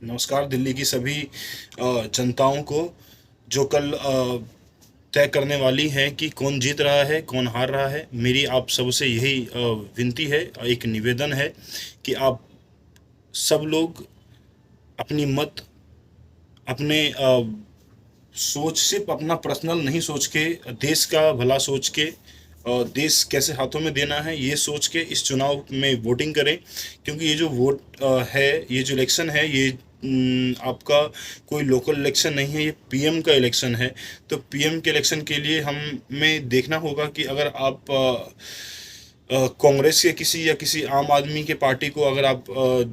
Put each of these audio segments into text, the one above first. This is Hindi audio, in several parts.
नमस्कार दिल्ली की सभी जनताओं को जो कल तय करने वाली है कि कौन जीत रहा है कौन हार रहा है। मेरी आप सबसे यही विनती है, एक निवेदन है कि आप सब लोग अपनी मत अपने सोच, सिर्फ अपना पर्सनल नहीं सोच के, देश का भला सोच के, देश कैसे हाथों में देना है ये सोच के इस चुनाव में वोटिंग करें। क्योंकि ये जो वोट है, ये जो इलेक्शन है, ये आपका कोई लोकल इलेक्शन नहीं है, ये पीएम का इलेक्शन है। तो पीएम के इलेक्शन के लिए हमें देखना होगा कि अगर आप कांग्रेस के किसी या किसी आम आदमी के पार्टी को अगर आप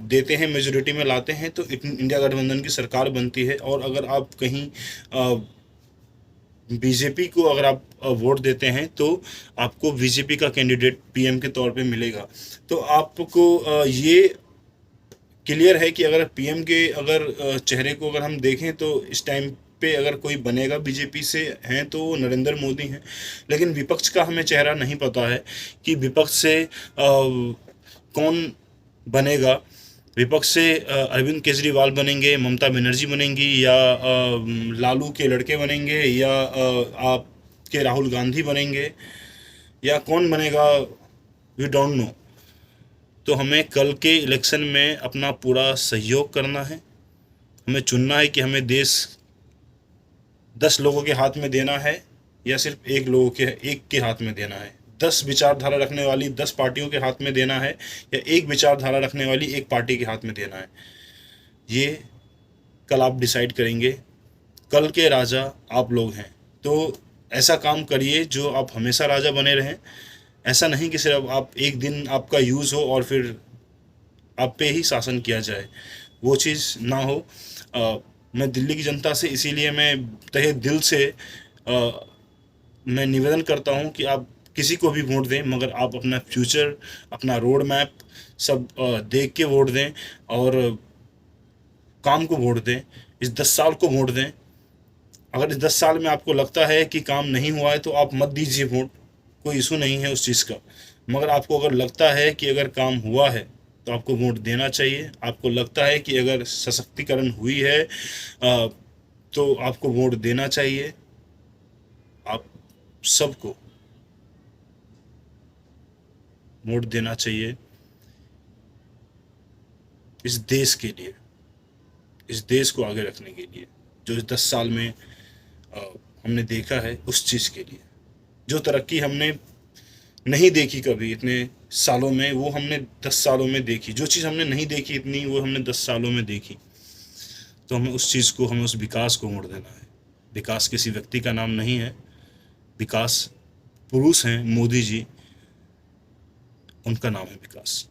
देते हैं, मेजोरिटी में लाते हैं, तो इंडिया गठबंधन की सरकार बनती है। और अगर आप कहीं बीजेपी को अगर आप वोट देते हैं तो आपको बीजेपी का कैंडिडेट पीएम के तौर पे मिलेगा। तो आपको ये क्लियर है कि अगर पीएम के अगर चेहरे को अगर हम देखें तो इस टाइम पे अगर कोई बनेगा बीजेपी से हैं तो वो नरेंद्र मोदी हैं। लेकिन विपक्ष का हमें चेहरा नहीं पता है कि विपक्ष से कौन बनेगा। विपक्ष से अरविंद केजरीवाल बनेंगे, ममता बनर्जी बनेंगी, या लालू के लड़के बनेंगे, या आपके राहुल गांधी बनेंगे, या कौन बनेगा, वी डोंट नो। तो हमें कल के इलेक्शन में अपना पूरा सहयोग करना है। हमें चुनना है कि हमें देश 10 लोगों के हाथ में देना है या सिर्फ एक के हाथ में देना है। 10 विचारधारा रखने वाली 10 पार्टियों के हाथ में देना है, या एक विचारधारा रखने वाली एक पार्टी के हाथ में देना है। ये कल आप डिसाइड करेंगे। कल के राजा आप लोग हैं, तो ऐसा काम करिए जो आप हमेशा राजा बने रहें। ऐसा नहीं कि सिर्फ आप एक दिन आपका यूज़ हो और फिर आप पे ही शासन किया जाए, वो चीज़ ना हो। मैं दिल्ली की जनता से इसीलिए मैं तहे दिल से मैं निवेदन करता हूँ कि आप किसी को भी वोट दें, मगर आप अपना फ्यूचर, अपना रोड मैप सब देख के वोट दें, और काम को वोट दें। इस 10 साल को वोट दें। अगर इस 10 साल में आपको लगता है कि काम नहीं हुआ है तो आप मत दीजिए वोट, कोई इशू नहीं है उस चीज़ का। मगर आपको अगर लगता है कि अगर काम हुआ है तो आपको वोट देना चाहिए। आपको लगता है कि अगर सशक्तिकरण हुई है तो आपको वोट देना चाहिए। आप सबको वोट देना चाहिए इस देश के लिए, इस देश को आगे रखने के लिए, जो इस 10 साल में अ, हमने देखा है उस चीज़ के लिए। जो तरक्की हमने नहीं देखी कभी इतने सालों में, वो हमने 10 सालों में देखी। जो चीज़ हमने नहीं देखी इतनी, वो हमने 10 सालों में देखी। तो हमें उस चीज़ को, हमें उस विकास को मोड़ देना है। विकास किसी व्यक्ति का नाम नहीं है, विकास पुरुष हैं मोदी जी, उनका नाम है विकास।